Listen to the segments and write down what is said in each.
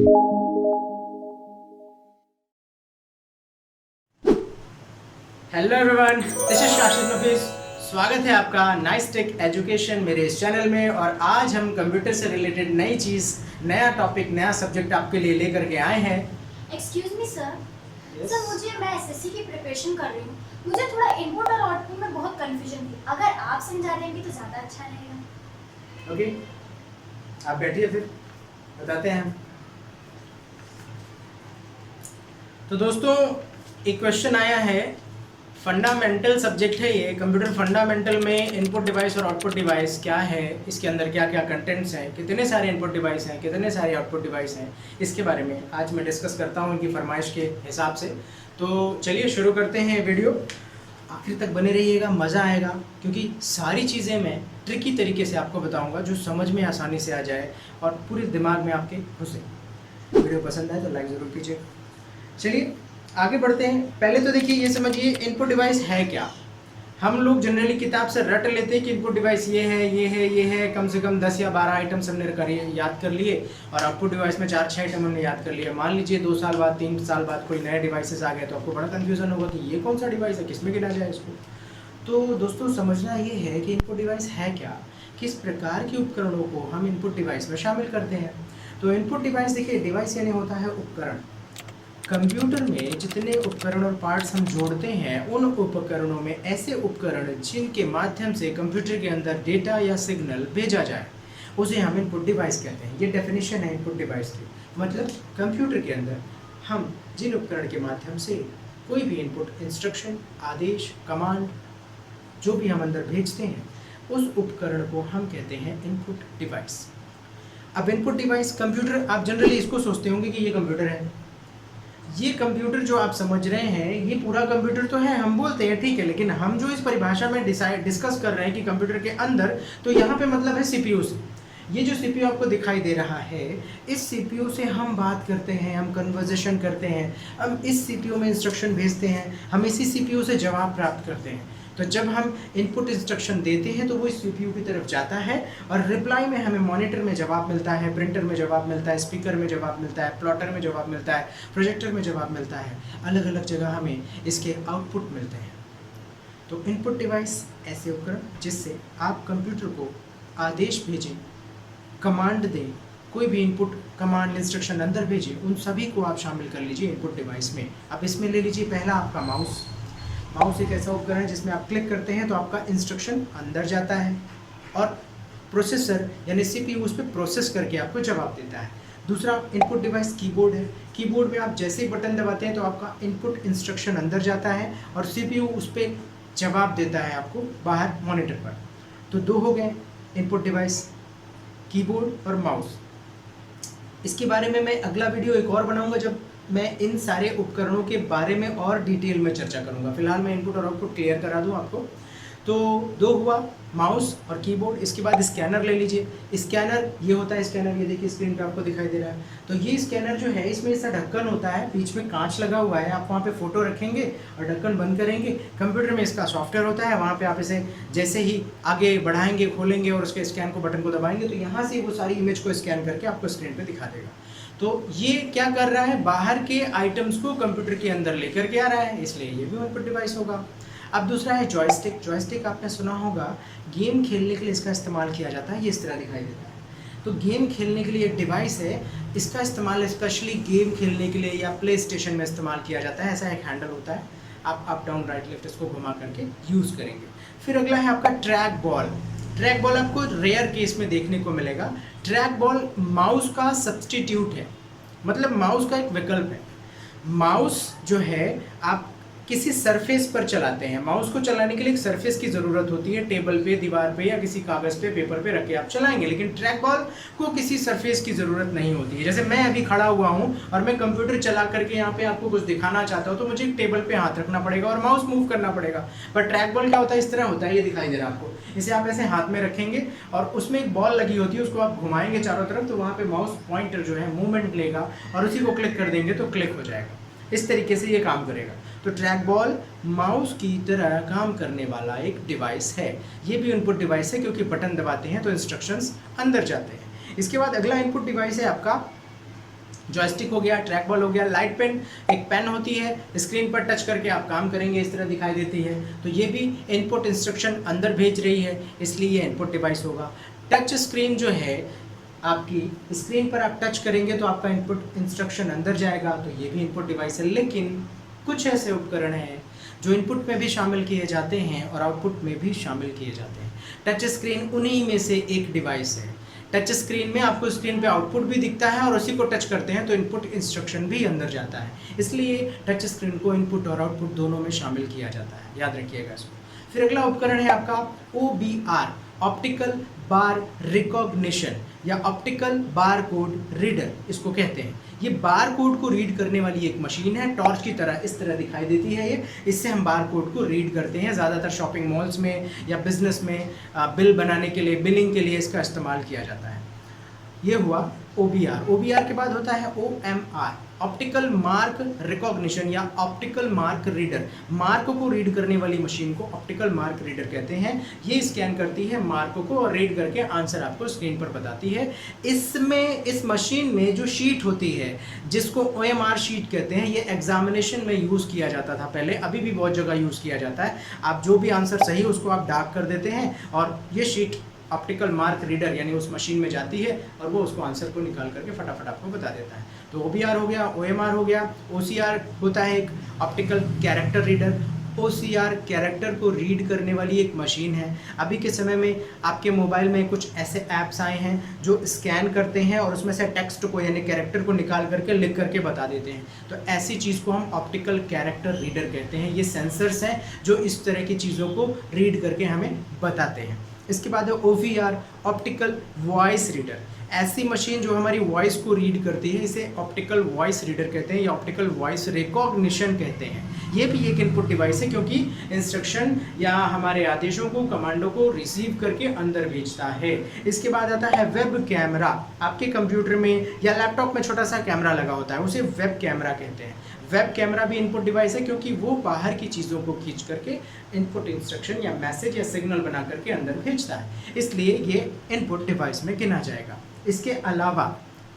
Hello everyone, this is Kashif Nafees. स्वागत है आपका नाइस टेक एजुकेशन मेरे इस चैनल में। और आज हम कंप्यूटर से रिलेटेड नई चीज़, नया टॉपिक, नया सब्जेक्ट आपके लिए लेकर के आए हैं। Excuse me sir. Yes. Sir मैं एसएससी की प्रिपरेशन कर रही हूँ। मुझे थोड़ा इनपुट और आउटपुट में बहुत कंफ्यूजन थी। अगर आप समझा देंगे तो ज़्यादा अच्छा रहेगा। ओके, आप बैठिए, फिर बताते हैं हम। तो दोस्तों, एक क्वेश्चन आया है। फंडामेंटल सब्जेक्ट है ये, कंप्यूटर फंडामेंटल में इनपुट डिवाइस और आउटपुट डिवाइस क्या है, इसके अंदर क्या क्या कंटेंट्स हैं, कितने सारे इनपुट डिवाइस हैं, कितने सारे आउटपुट डिवाइस हैं, इसके बारे में आज मैं डिस्कस करता हूँ इनकी फरमाइश के हिसाब से। तो चलिए शुरू करते हैं वीडियो। आखिर तक बने रहिएगा, मज़ा आएगा, क्योंकि सारी चीज़ें मैं ट्रिकी तरीके से आपको बताऊँगा जो समझ में आसानी से आ जाए और पूरे दिमाग में आपके घुसे। वीडियो पसंद आए तो लाइक ज़रूर कीजिए। चलिए आगे बढ़ते हैं। पहले तो देखिए, ये समझिए इनपुट डिवाइस है क्या। हम लोग जनरली किताब से रट लेते हैं कि इनपुट डिवाइस ये है, ये है, ये है। कम से कम 10 या 12 आइटम्स हमने याद कर लिए, और आउटपुट डिवाइस में 4-6 आइटम हमने याद कर लिए। मान लीजिए 2 साल बाद, 3 साल बाद कोई नए डिवाइसेस आ गए तो आपको बड़ा कन्फ्यूजन होगा कि ये कौन सा डिवाइस है, किसमें गिना जाए इसको। तो दोस्तों, समझना ये है कि इनपुट डिवाइस है क्या, किस प्रकार के उपकरणों को हम इनपुट डिवाइस में शामिल करते हैं। तो इनपुट डिवाइस, देखिए, डिवाइस यानी होता है उपकरण। कंप्यूटर में जितने उपकरण और पार्ट्स हम जोड़ते हैं, उन उपकरणों में ऐसे उपकरण जिनके माध्यम से कंप्यूटर के अंदर डेटा या सिग्नल भेजा जाए, उसे हम इनपुट डिवाइस कहते हैं। ये डेफिनेशन है इनपुट डिवाइस की। मतलब कंप्यूटर के अंदर हम जिन उपकरण के माध्यम से कोई भी इनपुट, इंस्ट्रक्शन, आदेश, कमांड जो भी हम अंदर भेजते हैं, उस उपकरण को हम कहते हैं इनपुट डिवाइस। अब इनपुट डिवाइस, कंप्यूटर, आप जनरली इसको सोचते होंगे कि ये कंप्यूटर है। ये कंप्यूटर जो आप समझ रहे हैं, ये पूरा कंप्यूटर तो है, हम बोलते हैं, ठीक है। लेकिन हम जो इस परिभाषा में डिस्कस कर रहे हैं कि कंप्यूटर के अंदर, तो यहाँ पे मतलब है सीपीयू से। ये जो सीपीयू आपको दिखाई दे रहा है, इस सीपीयू से हम बात करते हैं, हम कन्वर्सेशन करते हैं, हम इस सीपीयू में इंस्ट्रक्शन भेजते हैं, हम इसी सीपीयू से जवाब प्राप्त करते हैं। तो जब हम इनपुट इंस्ट्रक्शन देते हैं तो वो इस सीपीयू की तरफ जाता है, और रिप्लाई में हमें मॉनिटर में जवाब मिलता है, प्रिंटर में जवाब मिलता है, स्पीकर में जवाब मिलता है, प्लॉटर में जवाब मिलता है, प्रोजेक्टर में जवाब मिलता है। अलग अलग जगह हमें इसके आउटपुट मिलते हैं। तो इनपुट डिवाइस ऐसे उपकरण जिससे आप कंप्यूटर को आदेश भेजें, कमांड दें, कोई भी इनपुट, कमांड, इंस्ट्रक्शन अंदर भेजें, उन सभी को आप शामिल कर लीजिए इनपुट डिवाइस में। अब इसमें ले लीजिए पहला आपका माउस। माउस एक ऐसा उपकरण है जिसमें आप क्लिक करते हैं तो आपका इंस्ट्रक्शन अंदर जाता है, और प्रोसेसर यानी सीपीयू उस पर प्रोसेस करके आपको जवाब देता है। दूसरा इनपुट डिवाइस कीबोर्ड है। कीबोर्ड में आप जैसे ही बटन दबाते हैं तो आपका इनपुट इंस्ट्रक्शन अंदर जाता है, और सीपीयू उस पर जवाब देता है आपको बाहर मॉनिटर पर। तो 2 हो गए इनपुट डिवाइस, कीबोर्ड और माउस। इसके बारे में मैं अगला वीडियो एक और बनाऊंगा जब मैं इन सारे उपकरणों के बारे में और डिटेल में चर्चा करूंगा। फिलहाल मैं इनपुट और आउटपुट क्लियर करा दूं आपको। तो 2 हुआ, माउस और कीबोर्ड। इसके बाद स्कैनर ले लीजिए। स्कैनर, ये होता है स्कैनर, ये देखिए स्क्रीन पे आपको दिखाई दे रहा है। तो ये स्कैनर जो है, इसमें ऐसा ढक्कन होता है, बीच में कांच लगा हुआ है। आप वहाँ पे फोटो रखेंगे और ढक्कन बंद करेंगे। कंप्यूटर में इसका सॉफ्टवेयर होता है, वहाँ पे आप इसे जैसे ही आगे बढ़ाएंगे, खोलेंगे और उसके स्कैन को, बटन को दबाएंगे, तो यहाँ से वो सारी इमेज को स्कैन करके आपको स्क्रीन पर दिखा देगा। तो ये क्या कर रहा है, बाहर के आइटम्स को कंप्यूटर के अंदर लेकर के आ रहा है, इसलिए ये भी इनपुट डिवाइस होगा। अब दूसरा है जॉयस्टिक। जॉयस्टिक आपने सुना होगा, गेम खेलने के लिए इसका इस्तेमाल किया जाता है। ये इस तरह दिखाई देता है। तो गेम खेलने के लिए एक डिवाइस है, इसका इस्तेमाल स्पेशली गेम खेलने के लिए या प्ले स्टेशन में इस्तेमाल किया जाता है। ऐसा एक हैंडल होता है, आप अप डाउन राइट लेफ्ट इसको घुमा करके यूज़ करेंगे। फिर अगला है आपका ट्रैक बॉल। ट्रैक बॉल आपको रेयर केस में देखने को मिलेगा। ट्रैक बॉल माउस का सब्सटीट्यूट है, मतलब माउस का एक विकल्प है। माउस जो है आप किसी सरफेस पर चलाते हैं। माउस को चलाने के लिए एक सरफेस की ज़रूरत होती है, टेबल पे, दीवार पे या किसी कागज़ पे, पेपर पे रख के आप चलाएंगे। लेकिन ट्रैक बॉल को किसी सरफेस की ज़रूरत नहीं होती है। जैसे मैं अभी खड़ा हुआ हूँ और मैं कंप्यूटर चला करके यहाँ पे आपको कुछ दिखाना चाहता हूँ, तो मुझे टेबल पे हाथ रखना पड़ेगा और माउस मूव करना पड़ेगा। पर ट्रैक बॉल क्या होता है, इस तरह होता है, ये दिखाई दे रहा है आपको। इसे आप ऐसे हाथ में रखेंगे और उसमें एक बॉल लगी होती है, उसको आप घुमाएंगे चारों तरफ, तो वहाँ पर माउस पॉइंटर जो है मूवमेंट लेगा और उसी को क्लिक कर देंगे तो क्लिक हो जाएगा। इस तरीके से ये काम करेगा। तो ट्रैक बॉल माउस की तरह काम करने वाला एक डिवाइस है। ये भी इनपुट डिवाइस है, क्योंकि बटन दबाते हैं तो इंस्ट्रक्शंस अंदर जाते हैं। इसके बाद अगला इनपुट डिवाइस है आपका जॉयस्टिक हो गया, ट्रैक बॉल हो गया, लाइट पेन एक पेन होती है, स्क्रीन पर टच करके आप काम करेंगे, इस तरह दिखाई देती है। तो ये भी इनपुट इंस्ट्रक्शन अंदर भेज रही है, इसलिए ये इनपुट डिवाइस होगा। टच स्क्रीन जो है आपकी स्क्रीन पर आप टच करेंगे तो आपका इनपुट इंस्ट्रक्शन अंदर जाएगा, तो ये भी इनपुट डिवाइस है। लेकिन कुछ ऐसे उपकरण हैं जो इनपुट में भी शामिल किए जाते हैं और आउटपुट में भी शामिल किए जाते हैं। टच स्क्रीन उन्हीं में से एक डिवाइस है। टच स्क्रीन में आपको स्क्रीन पे आउटपुट भी दिखता है और उसी को टच करते हैं तो इनपुट इंस्ट्रक्शन भी अंदर जाता है, इसलिए टच स्क्रीन को इनपुट और आउटपुट दोनों में शामिल किया जाता है, याद रखिएगा इसको। फिर अगला उपकरण है आपका OBR, ऑप्टिकल बार रिकॉग्निशन या ऑप्टिकल बार कोड रीडर इसको कहते हैं। ये बार कोड को रीड करने वाली एक मशीन है, टॉर्च की तरह इस तरह दिखाई देती है ये। इससे हम बार कोड को रीड करते हैं, ज़्यादातर शॉपिंग मॉल्स में या बिजनेस में बिल बनाने के लिए, बिलिंग के लिए इसका इस्तेमाल किया जाता है। ये हुआ OBR। OBR के बाद होता है OMR, ऑप्टिकल मार्क रिकॉग्निशन या ऑप्टिकल मार्क रीडर। मार्क को रीड करने वाली मशीन को ऑप्टिकल मार्क रीडर कहते हैं। ये स्कैन करती है मार्क को और रीड करके आंसर आपको स्क्रीन पर बताती है। इसमें इस मशीन में जो शीट होती है जिसको OMR शीट कहते हैं, ये एग्जामिनेशन में यूज़ किया जाता था पहले, अभी भी बहुत जगह यूज़ किया जाता है। आप जो भी आंसर सही उसको आप डार्क कर देते हैं और ये शीट ऑप्टिकल मार्क रीडर यानी उस मशीन में जाती है और वो उसको आंसर को निकाल करके फटाफट आपको बता देता है। तो OBR हो गया, OMR हो गया। OCR होता है एक optical character reader. OCR character को रीड करने वाली एक मशीन है। अभी के समय में आपके मोबाइल में कुछ ऐसे ऐप्स आए हैं जो स्कैन करते हैं और उसमें से टेक्स्ट को यानी कैरेक्टर को निकाल करके लिख करके बता देते हैं, तो ऐसी चीज़ को हम ऑप्टिकल कैरेक्टर रीडर कहते हैं। ये सेंसर्स हैं जो इस तरह की चीज़ों को रीड करके हमें बताते हैं। इसके बाद है OVR, ऑप्टिकल वॉइस रीडर। ऐसी मशीन जो हमारी वॉइस को रीड करती है, इसे ऑप्टिकल वॉइस रीडर कहते हैं या ऑप्टिकल वॉइस रिकॉग्निशन कहते हैं। ये भी एक इनपुट डिवाइस है क्योंकि इंस्ट्रक्शन या हमारे आदेशों को, कमांडों को रिसीव करके अंदर भेजता है। इसके बाद आता है वेब कैमरा। आपके कंप्यूटर में या लैपटॉप में छोटा सा कैमरा लगा होता है, उसे वेब कैमरा कहते हैं। वेब कैमरा भी इनपुट डिवाइस है क्योंकि वो बाहर की चीज़ों को खींच करके इनपुट इंस्ट्रक्शन या मैसेज या सिग्नल बना करके अंदर भेजता है, इसलिए ये इनपुट डिवाइस में गिना जाएगा। इसके अलावा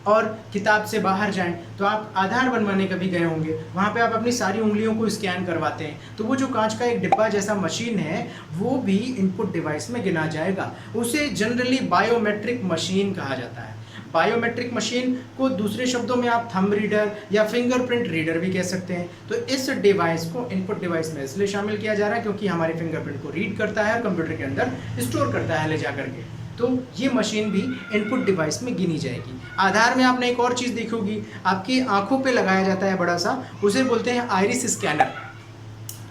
और किताब से बाहर जाएं तो आप आधार बनवाने कभी गए होंगे, वहाँ पे आप अपनी सारी उंगलियों को स्कैन करवाते हैं, तो वो जो कांच का एक डिब्बा जैसा मशीन है वो भी इनपुट डिवाइस में गिना जाएगा। उसे जनरली बायोमेट्रिक मशीन कहा जाता है। बायोमेट्रिक मशीन को दूसरे शब्दों में आप थंब रीडर या फिंगरप्रिंट रीडर भी कह सकते हैं। तो इस डिवाइस को इनपुट डिवाइस में इसलिए शामिल किया जा रहा है क्योंकि हमारे फिंगरप्रिंट को रीड करता है और कंप्यूटर के अंदर स्टोर करता है ले जा करके, तो ये मशीन भी इनपुट डिवाइस में गिनी जाएगी। आधार में आपने एक और चीज़ देखी होगी, आपकी आंखों पे लगाया जाता है बड़ा सा, उसे बोलते हैं आइरिस स्कैनर।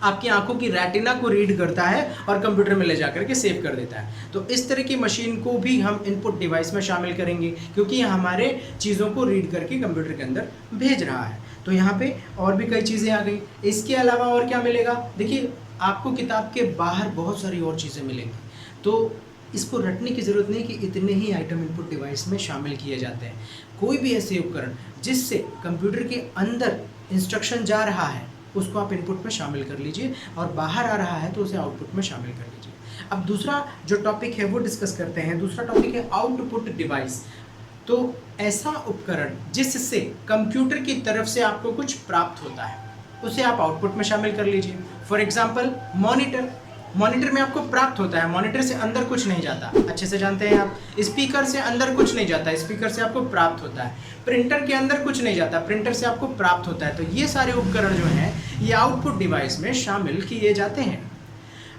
आपकी आंखों की रेटिना को रीड करता है और कंप्यूटर में ले जा करके सेव कर देता है। तो इस तरह की मशीन को भी हम इनपुट डिवाइस में शामिल करेंगे क्योंकि हमारे चीज़ों को रीड करके कंप्यूटर के अंदर भेज रहा है। तो यहाँ पे और भी कई चीज़ें आ गई। इसके अलावा और क्या मिलेगा, देखिए आपको किताब के बाहर बहुत सारी और चीज़ें मिलेंगी, तो इसको रटने की ज़रूरत नहीं कि इतने ही आइटम इनपुट डिवाइस में शामिल किए जाते हैं। कोई भी ऐसे उपकरण जिससे कंप्यूटर के अंदर इंस्ट्रक्शन जा रहा है उसको आप इनपुट में शामिल कर लीजिए और बाहर आ रहा है तो उसे आउटपुट में शामिल कर लीजिए। अब दूसरा जो टॉपिक है वो डिस्कस करते हैं। दूसरा टॉपिक है आउटपुट डिवाइस। तो ऐसा उपकरण जिससे कंप्यूटर की तरफ से आपको कुछ प्राप्त होता है उसे आप आउटपुट में शामिल कर लीजिए। For example monitor. मॉनिटर में आपको प्राप्त होता है, मॉनिटर से अंदर कुछ नहीं जाता, अच्छे से जानते हैं आप। स्पीकर से अंदर कुछ नहीं जाता, स्पीकर से आपको प्राप्त होता है। प्रिंटर के अंदर कुछ नहीं जाता, प्रिंटर से आपको प्राप्त होता है। तो ये सारे उपकरण जो हैं ये आउटपुट डिवाइस में शामिल किए जाते हैं।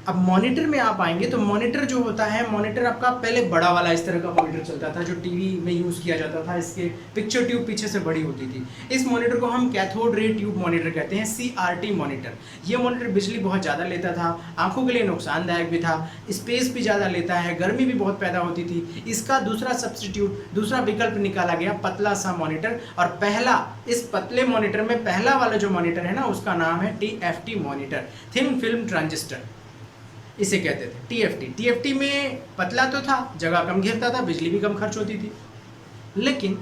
अब मॉनिटर में आप आएंगे तो मॉनिटर जो होता है, मॉनिटर आपका पहले बड़ा वाला इस तरह का मॉनिटर चलता था जो टीवी में यूज़ किया जाता था, इसके पिक्चर ट्यूब पीछे से बड़ी होती थी। इस मॉनिटर को हम कैथोड रे ट्यूब मॉनिटर कहते हैं, CRT मॉनिटर। ये मॉनिटर बिजली बहुत ज़्यादा लेता था, आंखों के लिए नुकसानदायक भी था, स्पेस भी ज़्यादा लेता है, गर्मी भी बहुत पैदा होती थी। इसका दूसरा सब्सटीट्यूट, दूसरा विकल्प निकाला गया पतला सा मॉनिटर, और पहला इस पतले मॉनिटर में पहला वाला जो मॉनिटर है ना उसका नाम है TFT monitor, thin film transistor इसे कहते थे। TFT में पतला तो था, जगह कम घेरता था, बिजली भी कम खर्च होती थी, लेकिन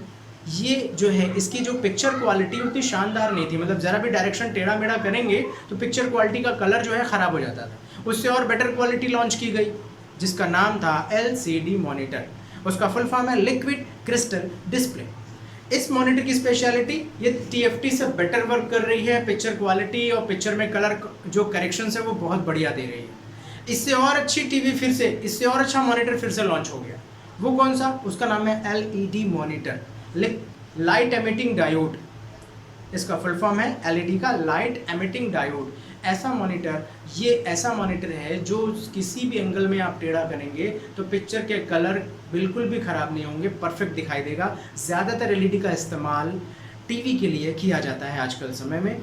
ये जो है इसकी जो पिक्चर क्वालिटी उतनी शानदार नहीं थी। मतलब ज़रा भी डायरेक्शन टेढ़ा मेढ़ा करेंगे तो पिक्चर क्वालिटी का कलर जो है ख़राब हो जाता था। उससे और बेटर क्वालिटी लॉन्च की गई जिसका नाम था LCD मॉनिटर। उसका फुल फॉर्म है लिक्विड क्रिस्टल डिस्प्ले। इस मॉनिटर की स्पेशलिटी, ये TFT से बेटर वर्क कर रही है, पिक्चर क्वालिटी और पिक्चर में कलर जो करेक्शंस है वो बहुत बढ़िया दे रही है। इससे और अच्छी टीवी फिर से, इससे और अच्छा मॉनिटर फिर से लॉन्च हो गया। वो कौन सा? उसका नाम है LED monitor, light emitting diode. इसका फुल फॉर्म है LED का लाइट एमिटिंग डायोड। ऐसा मॉनिटर, ये ऐसा मॉनिटर है जो किसी भी एंगल में आप टेढ़ा करेंगे तो पिक्चर के कलर बिल्कुल भी ख़राब नहीं होंगे, परफेक्ट दिखाई देगा। ज़्यादातर LED का इस्तेमाल टीवी के लिए किया जाता है आजकल समय में,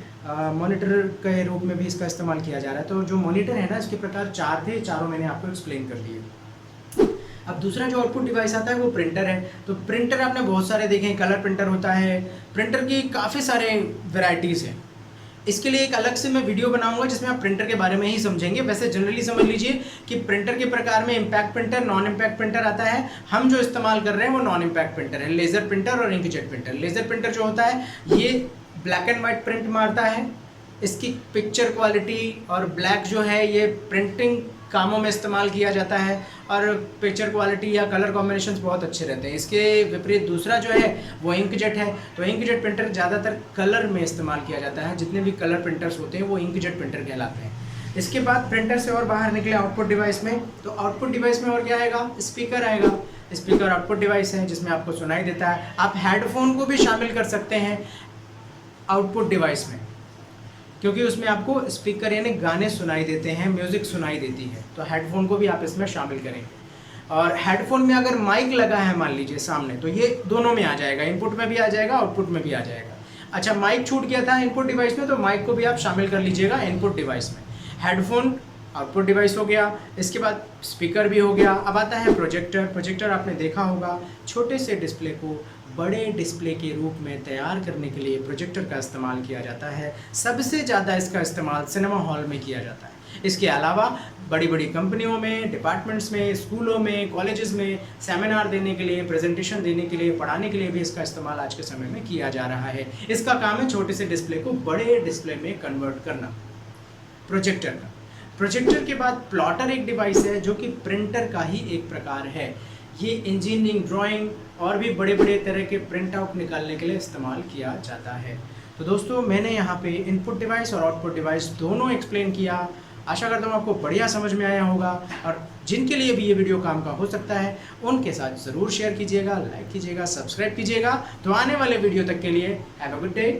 मॉनिटर के रूप में भी इसका इस्तेमाल किया जा रहा है। तो जो मॉनिटर है ना, इसके प्रकार 4 थे, चारों मैंने आपको एक्सप्लेन कर दिए। अब दूसरा जो आउटपुट डिवाइस आता है वो प्रिंटर है। तो प्रिंटर आपने बहुत सारे देखे हैं, कलर प्रिंटर होता है, प्रिंटर की काफ़ी सारे वेराइटीज़ हैं। इसके लिए एक अलग से मैं वीडियो बनाऊंगा जिसमें आप प्रिंटर के बारे में ही समझेंगे। वैसे जनरली समझ लीजिए कि प्रिंटर के प्रकार में impact printer, non impact printer आता है। हम जो इस्तेमाल कर रहे हैं वो नॉन इम्पैक्ट प्रिंटर है, लेज़र प्रिंटर और इंकजेट प्रिंटर। लेज़र प्रिंटर जो होता है ये ब्लैक एंड वाइट प्रिंट मारता है। इसकी पिक्चर क्वालिटी और ब्लैक जो है ये प्रिंटिंग कामों में इस्तेमाल किया जाता है और पिक्चर क्वालिटी या कलर कॉम्बिनेशंस बहुत अच्छे रहते हैं। इसके विपरीत दूसरा जो है वो इंकजेट है। तो इंकजेट प्रिंटर ज़्यादातर कलर में इस्तेमाल किया जाता है। जितने भी कलर प्रिंटर्स होते हैं वो इंकजेट प्रिंटर कहलाते हैं। इसके बाद प्रिंटर से और बाहर निकले आउटपुट डिवाइस में, तो आउटपुट डिवाइस में और क्या आएगा? स्पीकर आएगा। स्पीकर आउटपुट डिवाइस है जिसमें आपको सुनाई देता है। आप हेडफोन को भी शामिल कर सकते हैं आउटपुट डिवाइस में, क्योंकि उसमें आपको स्पीकर यानी गाने सुनाई देते हैं, म्यूज़िक सुनाई देती है। तो हेडफोन को भी आप इसमें शामिल करेंगे। और हेडफोन में अगर माइक लगा है मान लीजिए सामने, तो ये दोनों में आ जाएगा, इनपुट में भी आ जाएगा, आउटपुट में भी आ जाएगा। अच्छा, माइक छूट गया था इनपुट डिवाइस में, तो माइक को भी आप शामिल कर लीजिएगा इनपुट डिवाइस में। हेडफोन आउटपुट डिवाइस हो गया, इसके बाद स्पीकर भी हो गया। अब आता है प्रोजेक्टर। प्रोजेक्टर आपने देखा होगा, छोटे से डिस्प्ले को बड़े डिस्प्ले के रूप में तैयार करने के लिए प्रोजेक्टर का इस्तेमाल किया जाता है। सबसे ज़्यादा इसका इस्तेमाल सिनेमा हॉल में किया जाता है। इसके अलावा बड़ी बड़ी कंपनियों में, डिपार्टमेंट्स में, स्कूलों में, कॉलेजेस में सेमिनार देने के लिए, प्रेजेंटेशन देने के लिए, पढ़ाने के लिए भी इसका इस्तेमाल आज के समय में किया जा रहा है। इसका काम है छोटे से डिस्प्ले को बड़े डिस्प्ले में कन्वर्ट करना, प्रोजेक्टर का। प्रोजेक्टर के बाद प्लॉटर एक डिवाइस है जो कि प्रिंटर का ही एक प्रकार है। ये इंजीनियरिंग, ड्राइंग और भी बड़े बड़े तरह के प्रिंट आउट निकालने के लिए इस्तेमाल किया जाता है। तो दोस्तों, मैंने यहाँ पे इनपुट डिवाइस और आउटपुट डिवाइस दोनों एक्सप्लेन किया। आशा करता हूँ आपको बढ़िया समझ में आया होगा, और जिनके लिए भी ये वीडियो काम का हो सकता है उनके साथ ज़रूर शेयर कीजिएगा, लाइक कीजिएगा, सब्सक्राइब कीजिएगा। तो आने वाले वीडियो तक के लिए हैव अ गुड डे।